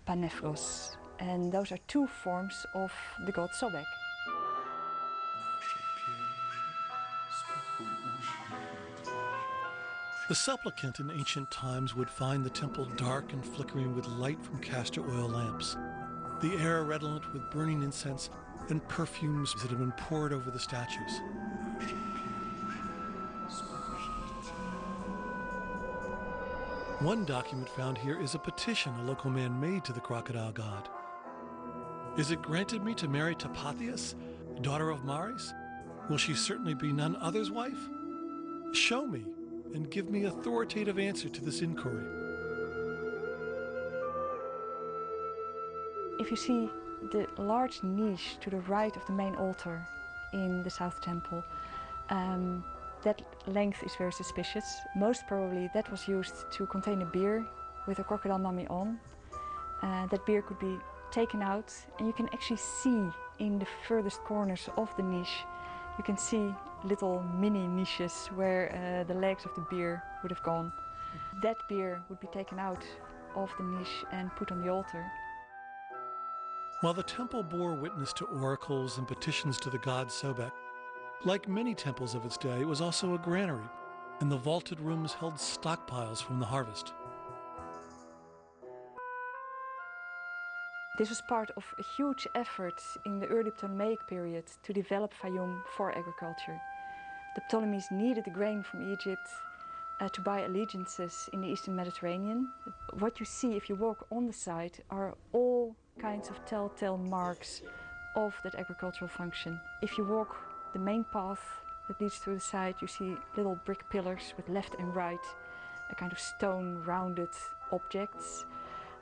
Panephros. And those are two forms of the god Sobek. The supplicant in ancient times would find the temple dark and flickering with light from castor oil lamps, the air redolent with burning incense and perfumes that had been poured over the statues. One document found here is a petition a local man made to the crocodile god. Is it granted me to marry Tapathias, daughter of Maris? Will she certainly be none other's wife? Show me and give me authoritative answer to this inquiry. If you see the large niche to the right of the main altar in the South Temple, that length is very suspicious. Most probably that was used to contain a beer with a crocodile mummy on. That beer could be taken out, and you can actually see in the furthest corners of the niche, you can see little mini niches where the legs of the beer would have gone. That beer would be taken out of the niche and put on the altar. While the temple bore witness to oracles and petitions to the god Sobek, like many temples of its day, it was also a granary, and the vaulted rooms held stockpiles from the harvest. This was part of a huge effort in the early Ptolemaic period to develop Fayum for agriculture. The Ptolemies needed the grain from Egypt to buy allegiances in the Eastern Mediterranean. What you see if you walk on the site are all kinds of telltale marks of that agricultural function. If you walk the main path that leads through the site, you see little brick pillars with left and right, a kind of stone rounded objects.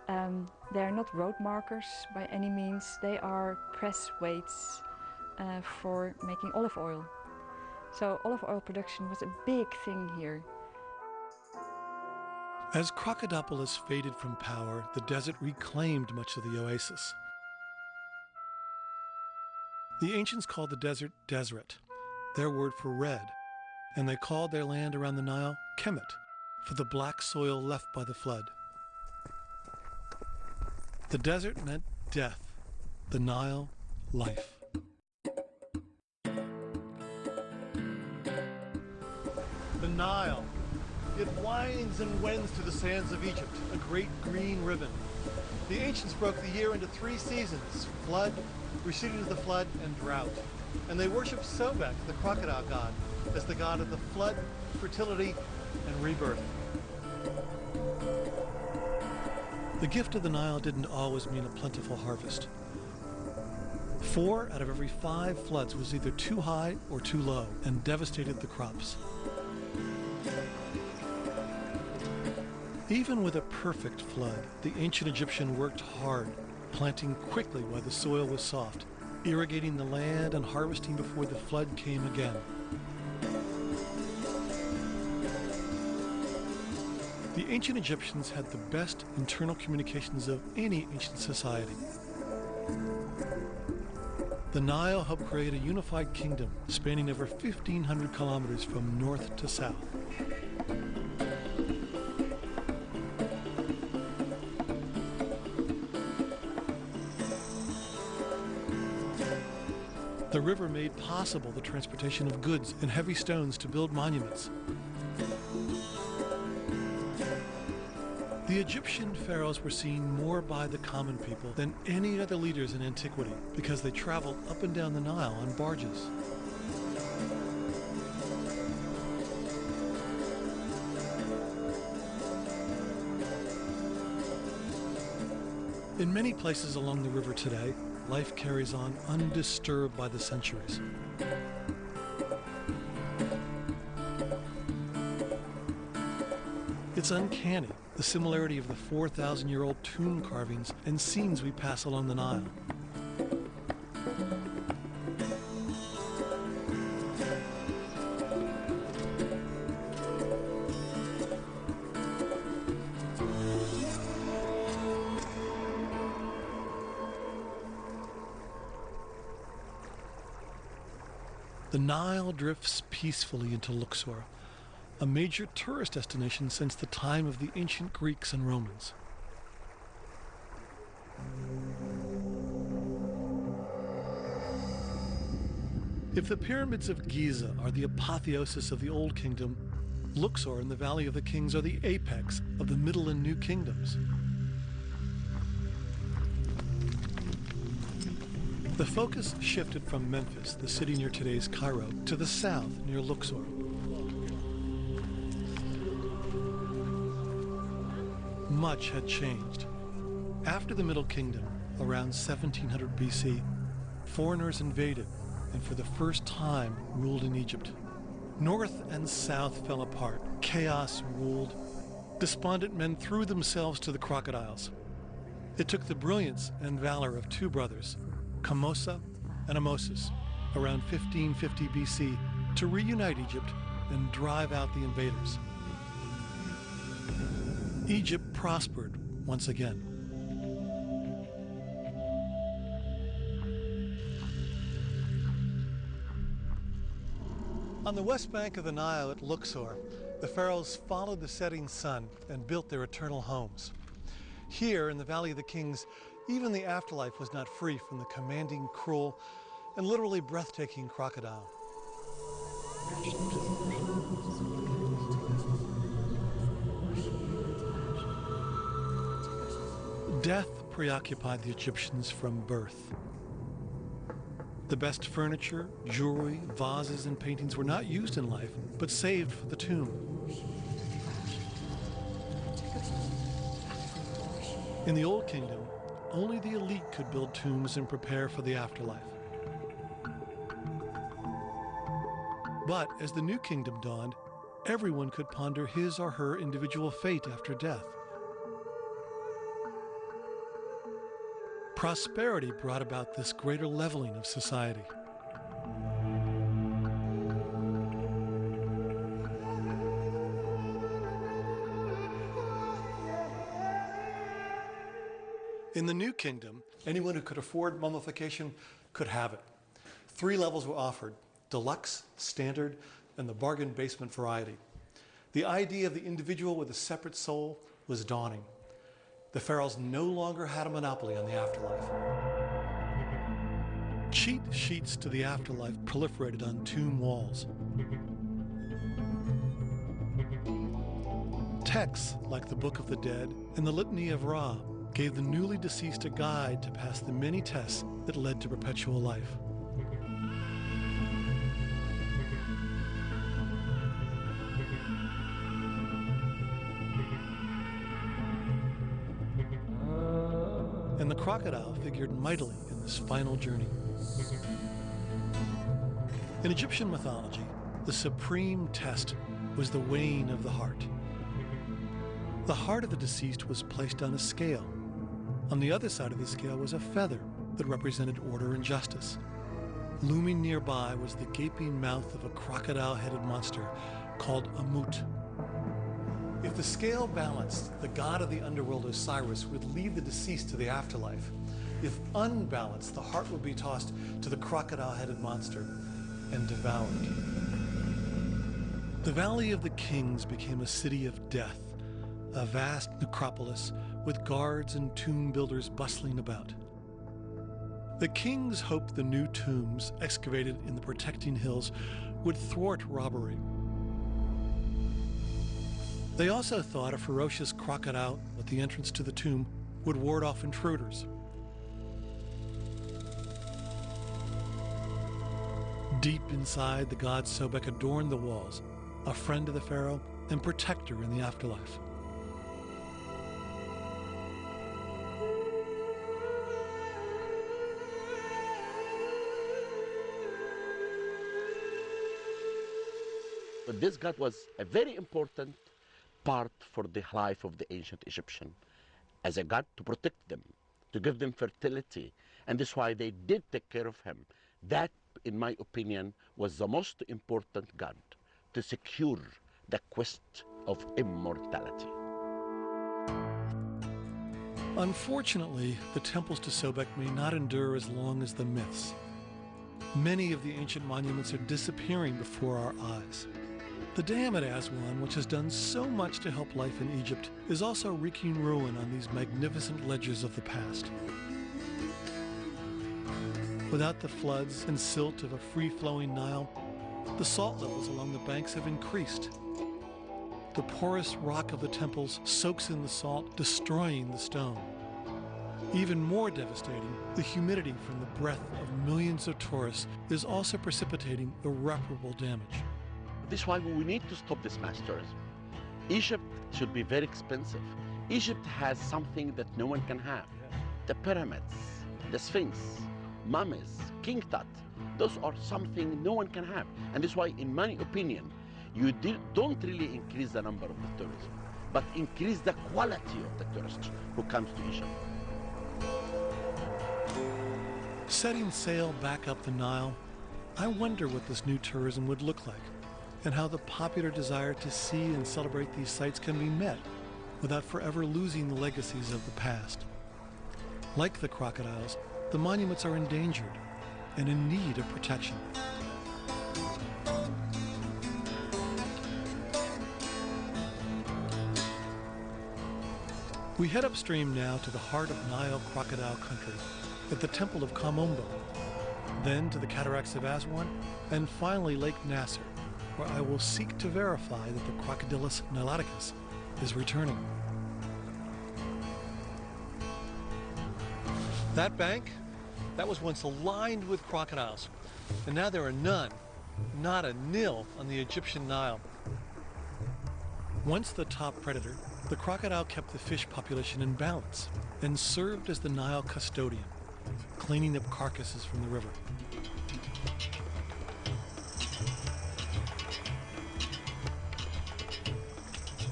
They are not road markers by any means, they are press weights for making olive oil. So olive oil production was a big thing here. As Crocodipolis faded from power, the desert reclaimed much of the oasis. The ancients called the desert Deseret, their word for red, and they called their land around the Nile Kemet, for the black soil left by the flood. The desert meant death, the Nile, life. The Nile. It winds and wends through the sands of Egypt, a great green ribbon. The ancients broke the year into 3 seasons: flood, receding of the flood, and drought. And they worshiped Sobek, the crocodile god, as the god of the flood, fertility, and rebirth. The gift of the Nile didn't always mean a plentiful harvest. 4 out of every 5 floods was either too high or too low and devastated the crops. Even with a perfect flood, the ancient Egyptian worked hard, planting quickly while the soil was soft, irrigating the land and harvesting before the flood came again. The ancient Egyptians had the best internal communications of any ancient society. The Nile helped create a unified kingdom spanning over 1,500 kilometers from north to south. The river made possible the transportation of goods and heavy stones to build monuments. The Egyptian pharaohs were seen more by the common people than any other leaders in antiquity because they traveled up and down the Nile on barges. In many places along the river today, life carries on undisturbed by the centuries. It's uncanny, the similarity of the 4,000-year-old tomb carvings and scenes we pass along the Nile. The Nile drifts peacefully into Luxor, a major tourist destination since the time of the ancient Greeks and Romans. If the pyramids of Giza are the apotheosis of the Old Kingdom, Luxor and the Valley of the Kings are the apex of the Middle and New Kingdoms. The focus shifted from Memphis, the city near today's Cairo, to the south near Luxor. Much had changed. After the Middle Kingdom, around 1700 BC, foreigners invaded and for the first time ruled in Egypt. North and south fell apart. Chaos ruled. Despondent men threw themselves to the crocodiles. It took the brilliance and valor of two brothers, Kamosa and Amosis, around 1550 BC, to reunite Egypt and drive out the invaders. Egypt prospered once again. On the west bank of the Nile at Luxor, the pharaohs followed the setting sun and built their eternal homes. Here, in the Valley of the Kings, even the afterlife was not free from the commanding, cruel, and literally breathtaking crocodile. Death preoccupied the Egyptians from birth. The best furniture, jewelry, vases, and paintings were not used in life, but saved for the tomb. In the Old Kingdom, only the elite could build tombs and prepare for the afterlife. But as the New Kingdom dawned, everyone could ponder his or her individual fate after death. Prosperity brought about this greater leveling of society. In the New Kingdom, anyone who could afford mummification could have it. 3 levels were offered: deluxe, standard, and the bargain basement variety. The idea of the individual with a separate soul was dawning. The pharaohs no longer had a monopoly on the afterlife. Cheat sheets to the afterlife proliferated on tomb walls. Texts like the Book of the Dead and the Litany of Ra gave the newly deceased a guide to pass the many tests that led to perpetual life. And the crocodile figured mightily in this final journey. In Egyptian mythology, the supreme test was the weighing of the heart. The heart of the deceased was placed on a scale. On the other side of the scale was a feather that represented order and justice. Looming nearby was the gaping mouth of a crocodile-headed monster called Amut. If the scale balanced, the god of the underworld Osiris would lead the deceased to the afterlife. If unbalanced, the heart would be tossed to the crocodile-headed monster and devoured. The Valley of the Kings became a city of death, a vast necropolis with guards and tomb builders bustling about. The kings hoped the new tombs excavated in the protecting hills would thwart robbery. They also thought a ferocious crocodile at the entrance to the tomb would ward off intruders. Deep inside, the god Sobek adorned the walls, a friend of the pharaoh and protector in the afterlife. But this god was a very important part for the life of the ancient Egyptian, as a god to protect them, to give them fertility, and that's why they did take care of him. That, in my opinion, was the most important god to secure the quest of immortality. Unfortunately, the temples to Sobek may not endure as long as the myths. Many of the ancient monuments are disappearing before our eyes. The dam at Aswan, which has done so much to help life in Egypt, is also wreaking ruin on these magnificent ledgers of the past. Without the floods and silt of a free-flowing Nile, the salt levels along the banks have increased. The porous rock of the temples soaks in the salt, destroying the stone. Even more devastating, the humidity from the breath of millions of tourists is also precipitating irreparable damage. This is why we need to stop this mass tourism. Egypt should be very expensive. Egypt has something that no one can have. The pyramids, the Sphinx, mummies, King Tut, those are something no one can have. And this is why, in my opinion, you don't really increase the number of the tourism, but increase the quality of the tourist who comes to Egypt. Setting sail back up the Nile, I wonder what this new tourism would look like, and how the popular desire to see and celebrate these sites can be met without forever losing the legacies of the past. Like the crocodiles, the monuments are endangered and in need of protection. We head upstream now to the heart of Nile crocodile country, at the Temple of Kamombo, then to the Cataracts of Aswan, and finally Lake Nasser, where I will seek to verify that the Crocodilus niloticus is returning. That bank, that was once lined with crocodiles, and now there are none, not a nil, on the Egyptian Nile. Once the top predator, the crocodile kept the fish population in balance and served as the Nile custodian, cleaning up carcasses from the river.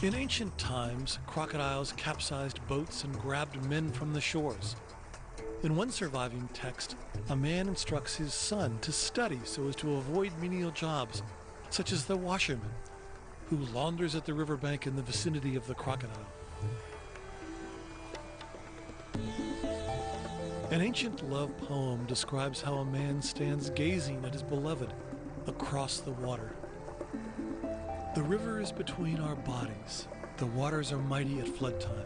In ancient times, crocodiles capsized boats and grabbed men from the shores. In one surviving text, a man instructs his son to study so as to avoid menial jobs, such as the washerman, who launders at the riverbank in the vicinity of the crocodile. An ancient love poem describes how a man stands gazing at his beloved across the water. The river is between our bodies. The waters are mighty at flood time.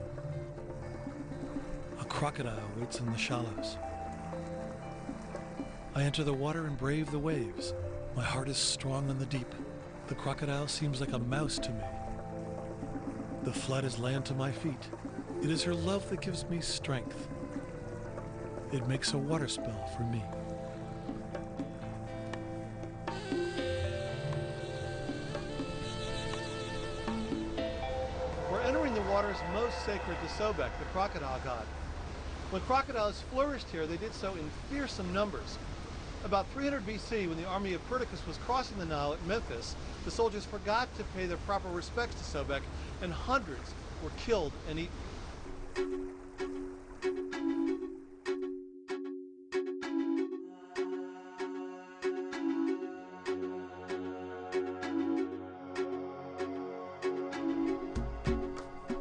A crocodile waits in the shallows. I enter the water and brave the waves. My heart is strong on the deep. The crocodile seems like a mouse to me. The flood is land to my feet. It is her love that gives me strength. It makes a waterspell for me. We're entering the waters most sacred to Sobek, the crocodile god. When crocodiles flourished here, they did so in fearsome numbers. About 300 BC, when the army of Perdiccas was crossing the Nile at Memphis, the soldiers forgot to pay their proper respects to Sobek, and hundreds were killed and eaten.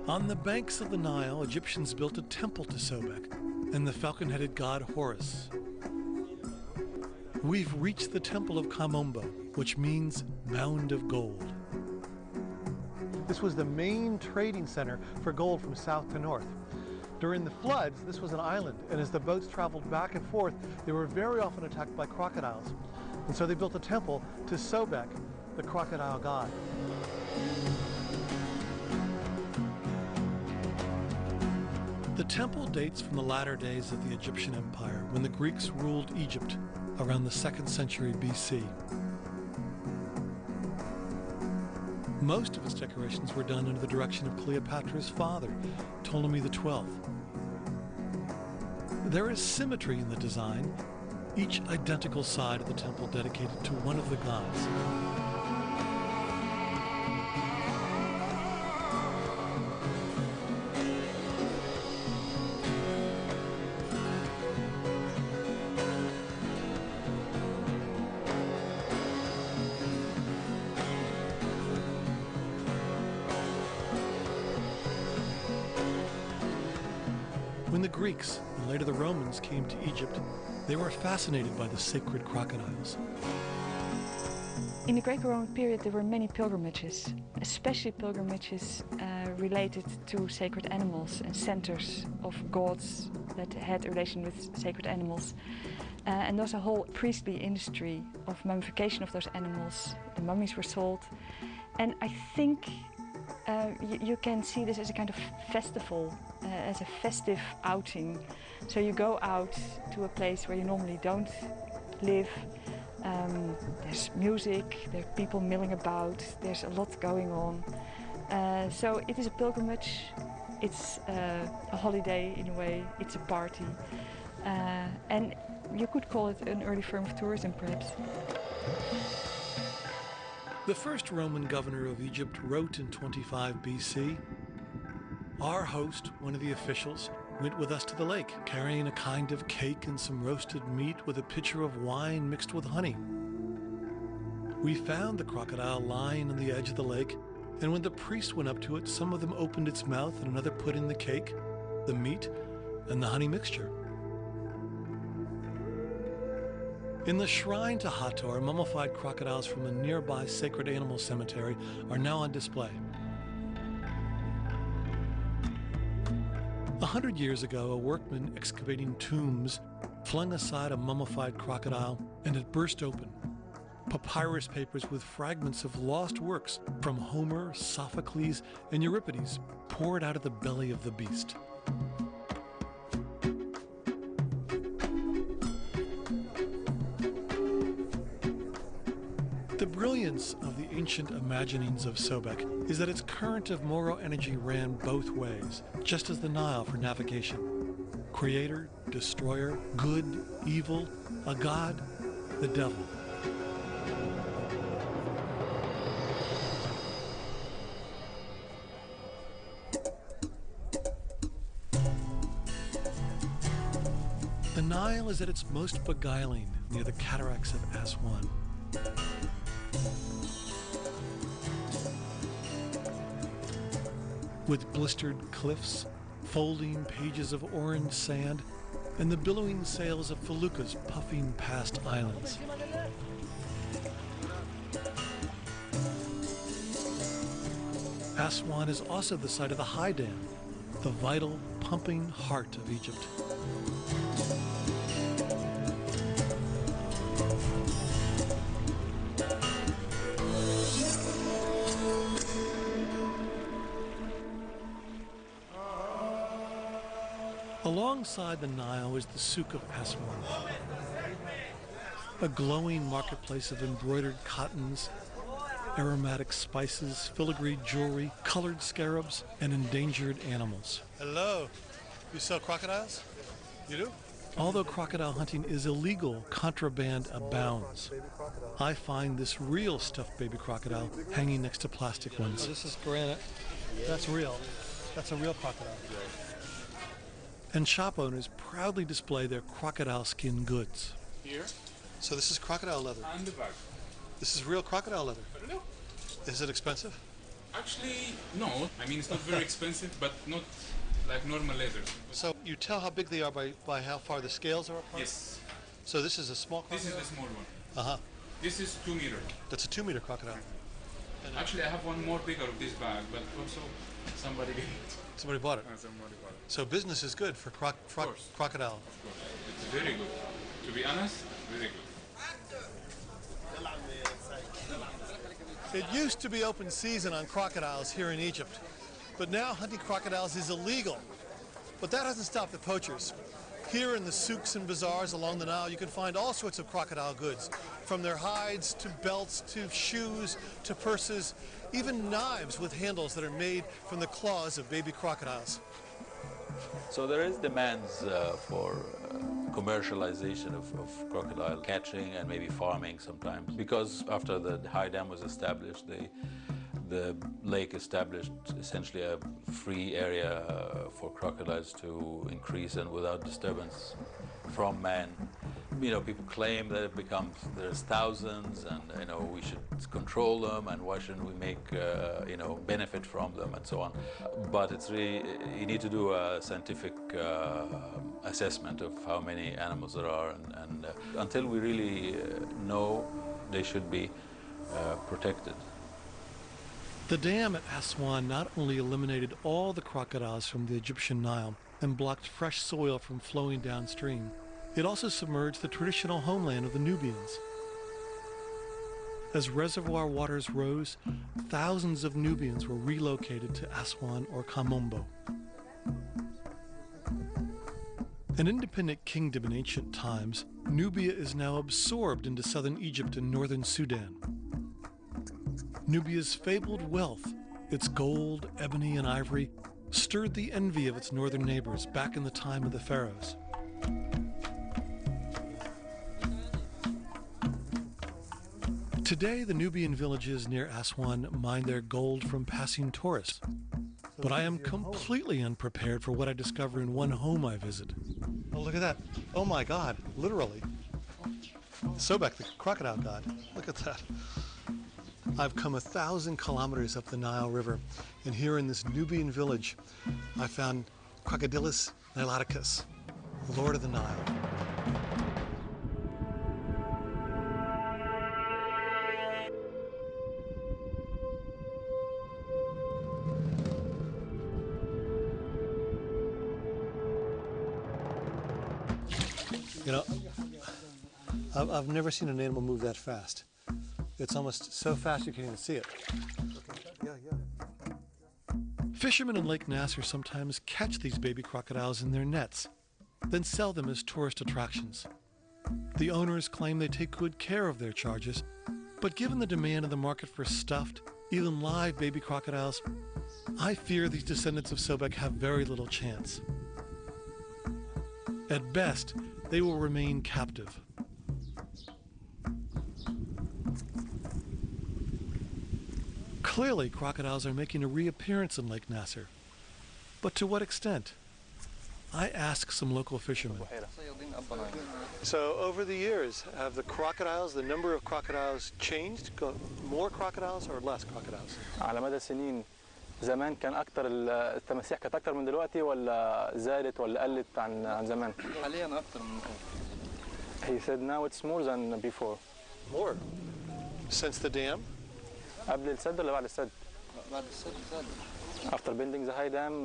On the banks of the Nile, Egyptians built a temple to Sobek and the falcon-headed god Horus. We've reached the Temple of Kamombo, which means mound of gold. This was the main trading center for gold from south to north. During the floods, this was an island, and as the boats traveled back and forth, they were very often attacked by crocodiles. And so they built a temple to Sobek, the crocodile god. The temple dates from the latter days of the Egyptian Empire, when the Greeks ruled Egypt around the 2nd century BC. Most of its decorations were done under the direction of Cleopatra's father, Ptolemy XII. There is symmetry in the design, each identical side of the temple dedicated to one of the gods. When the Greeks and later the Romans came to Egypt, they were fascinated by the sacred crocodiles. In the Greco-Roman period, there were many pilgrimages, especially pilgrimages related to sacred animals and centers of gods that had a relation with sacred animals. And there was a whole priestly industry of mummification of those animals. The mummies were sold. And I think you can see this as a kind of festival, as a festive outing. So you go out to a place where you normally don't live. There's music, there are people milling about, there's a lot going on. So it is a pilgrimage, it's a holiday in a way, it's a party. And you could call it an early form of tourism, perhaps. The first Roman governor of Egypt wrote in 25 BC, "Our host, one of the officials, went with us to the lake, carrying a kind of cake and some roasted meat with a pitcher of wine mixed with honey. We found the crocodile lying on the edge of the lake, and when the priest went up to it, some of them opened its mouth and another put in the cake, the meat, and the honey mixture." In the shrine to Hathor, mummified crocodiles from a nearby sacred animal cemetery are now on display. 100 years ago, a workman excavating tombs flung aside a mummified crocodile and it burst open. Papyrus papers with fragments of lost works from Homer, Sophocles, and Euripides poured out of the belly of the beast. The brilliance of the ancient imaginings of Sobek is that its current of moral energy ran both ways, just as the Nile for navigation. Creator, destroyer, good, evil, a god, the devil. The Nile is at its most beguiling near the cataracts of Aswan. With blistered cliffs, folding pages of orange sand, and the billowing sails of feluccas puffing past islands. Aswan is also the site of the High Dam, the vital, pumping heart of Egypt. Alongside the Nile is the Souk of Aswan, a glowing marketplace of embroidered cottons, aromatic spices, filigreed jewelry, colored scarabs, and endangered animals. Hello. You sell crocodiles? You do? Although crocodile hunting is illegal, contraband abounds. I find this real stuffed baby crocodile hanging next to plastic ones. Oh, this is granite. That's real. That's a real crocodile. And shop owners proudly display their crocodile skin goods. Here. So this is crocodile leather. And the bag. This is real crocodile leather. No. Is it expensive? Actually, no. I mean, it's not very expensive, but not like normal leather. So you tell how big they are by how far the scales are apart? Yes. So this is a small crocodile? This is the small one. Uh-huh. This is 2 meter. That's a 2-meter crocodile. Actually, I have one more bigger of this bag, but also somebody gave it. Somebody bought it. Somebody bought it. So business is good for crocodile. Of course. It's very good. To be honest, very good. It used to be open season on crocodiles here in Egypt, but now hunting crocodiles is illegal. But that hasn't stopped the poachers. Here in the souks and bazaars along the Nile, you can find all sorts of crocodile goods, from their hides to belts to shoes to purses, even knives with handles that are made from the claws of baby crocodiles. So there is demands for commercialization of crocodile catching and maybe farming sometimes, because after the High Dam was established, the lake established essentially a free area for crocodiles to increase and without disturbance from man. You know, people claim that there's thousands and, we should control them and why shouldn't we make, benefit from them and so on. But it's really, you need to do a scientific assessment of how many animals there are and until we really know, they should be protected. The dam at Aswan not only eliminated all the crocodiles from the Egyptian Nile and blocked fresh soil from flowing downstream, it also submerged the traditional homeland of the Nubians. As reservoir waters rose, thousands of Nubians were relocated to Aswan or Kamombo. An independent kingdom in ancient times, Nubia is now absorbed into southern Egypt and northern Sudan. Nubia's fabled wealth, its gold, ebony, and ivory, stirred the envy of its northern neighbors back in the time of the pharaohs. Today, the Nubian villages near Aswan mine their gold from passing tourists. But I am completely unprepared for what I discover in one home I visit. Oh, look at that. Oh my God, literally. Sobek, the crocodile god. Look at that. I've come 1,000 kilometers up the Nile River, and here in this Nubian village, I found Crocodylus niloticus, Lord of the Nile. You know, I've never seen an animal move that fast. It's almost so fast you can't even see it. Fishermen in Lake Nasser sometimes catch these baby crocodiles in their nets, then sell them as tourist attractions. The owners claim they take good care of their charges, but given the demand in the market for stuffed, even live baby crocodiles, I fear these descendants of Sobek have very little chance. At best, they will remain captive. Clearly, crocodiles are making a reappearance in Lake Nasser. But to what extent? I asked some local fishermen. So over the years, have the crocodiles, the number of crocodiles changed? More crocodiles or less crocodiles? على مدى السنين زمان كان أكتر التماسيح كانت أكتر من دلوقتي ولا زادت ولا قلت عن زمان؟ حاليا أكتر من He said now it's more than before. More? Since the dam? قبل السد ولا بعد السد؟ بعد السد. After building the high dam,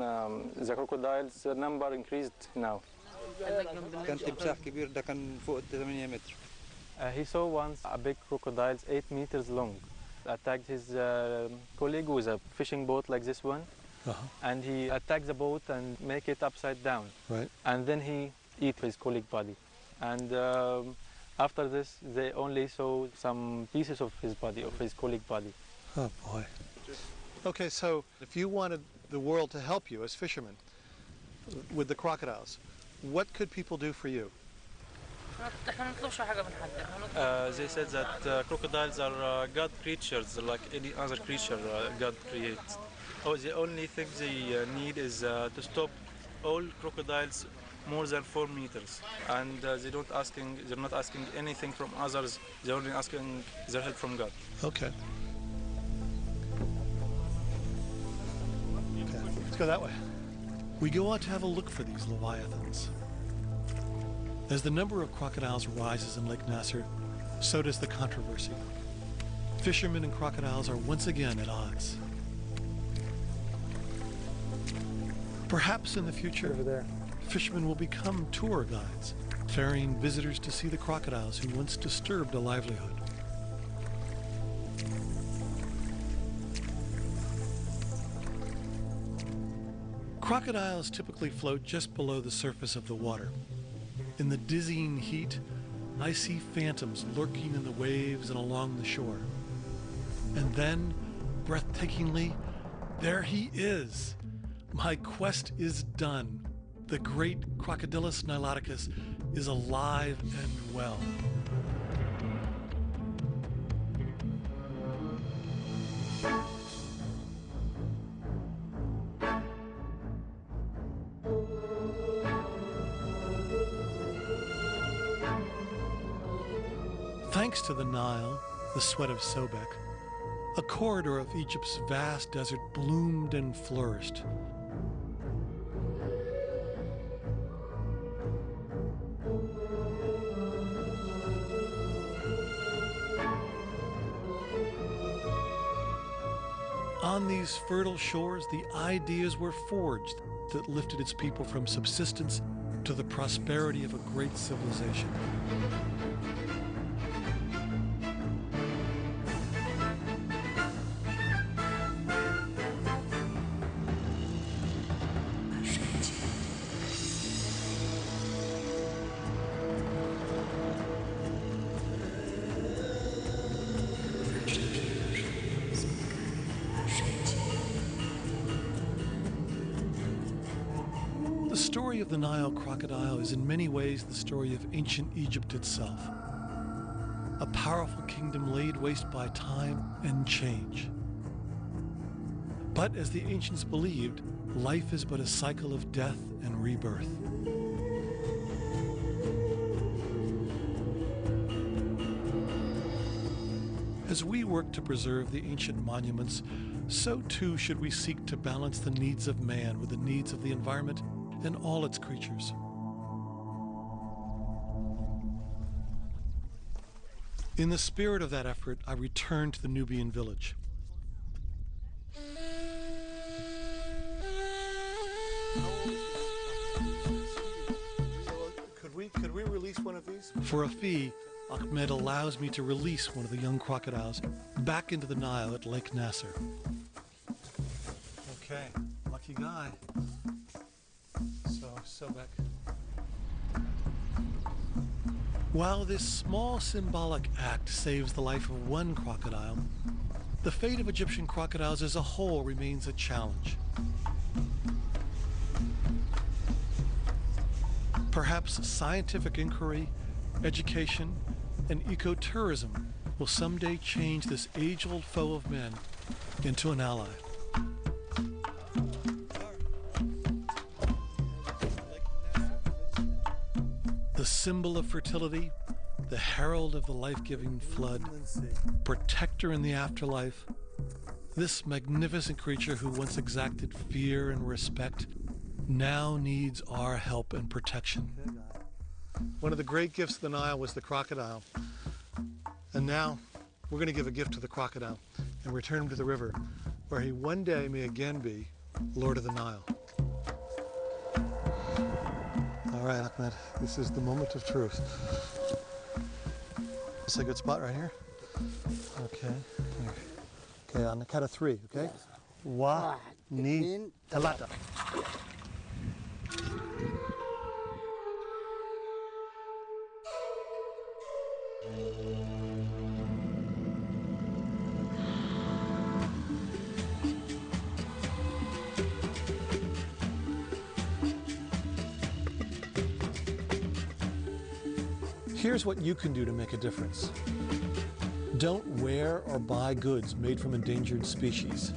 the crocodiles number increased now. كان تمساح كبير ده كان فوق 8 متر. He saw once a big crocodile 8 meters long. Attacked his colleague with a fishing boat like this one, and he attacked the boat and make it upside down. Right. And then he eat his colleague body. And after this, they only saw some pieces of his body, of his colleague body. Oh boy. Okay, so if you wanted the world to help you as fishermen with the crocodiles, what could people do for you? They said that crocodiles are God creatures, like any other creature God creates. Oh, the only thing they need is to stop all crocodiles more than 4 meters, and they're not asking anything from others. They're only asking their help from God. Okay. Let's go that way. We go out to have a look for these leviathans. As the number of crocodiles rises in Lake Nasser, so does the controversy. Fishermen and crocodiles are once again at odds. Perhaps in the future, fishermen will become tour guides, ferrying visitors to see the crocodiles who once disturbed a livelihood. Crocodiles typically float just below the surface of the water. In the dizzying heat, I see phantoms lurking in the waves and along the shore. And then, breathtakingly, there he is. My quest is done. The great Crocodylus niloticus is alive and well. Thanks to the Nile, the sweat of Sobek, a corridor of Egypt's vast desert bloomed and flourished. On On these fertile shores, the ideas were forged that lifted its people from subsistence to the prosperity of a great civilization. The story of the Nile crocodile is in many ways the story of ancient Egypt itself. A powerful kingdom laid waste by time and change. But as the ancients believed, life is but a cycle of death and rebirth. As we work to preserve the ancient monuments, so too should we seek to balance the needs of man with the needs of the environment and all its creatures. In the spirit of that effort, I returned to the Nubian village. Could we release one of these? For a fee, Ahmed allows me to release one of the young crocodiles back into the Nile at Lake Nasser. Okay, lucky guy. So back. While this small symbolic act saves the life of one crocodile, the fate of Egyptian crocodiles as a whole remains a challenge. Perhaps scientific inquiry, education, and ecotourism will someday change this age-old foe of men into an ally. The symbol of fertility, the herald of the life-giving flood, protector in the afterlife, this magnificent creature who once exacted fear and respect now needs our help and protection. One of the great gifts of the Nile was the crocodile. And now we're going to give a gift to the crocodile and return him to the river, where he one day may again be Lord of the Nile. All right, Ahmed, this is the moment of truth. This is a good spot right here? Okay, here. Okay, on the count of three, okay? Wa, ni, talata. Here's what you can do to make a difference. Don't wear or buy goods made from endangered species.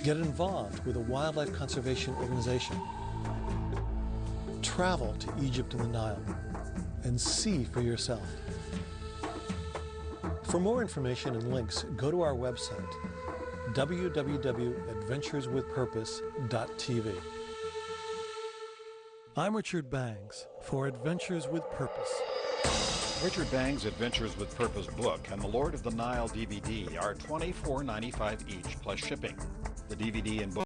Get involved with a wildlife conservation organization. Travel to Egypt and the Nile and see for yourself. For more information and links, go to our website, www.adventureswithpurpose.tv. I'm Richard Bangs for Adventures with Purpose. Richard Bangs' Adventures with Purpose book and the Lord of the Nile DVD are $24.95 each plus shipping. The DVD and book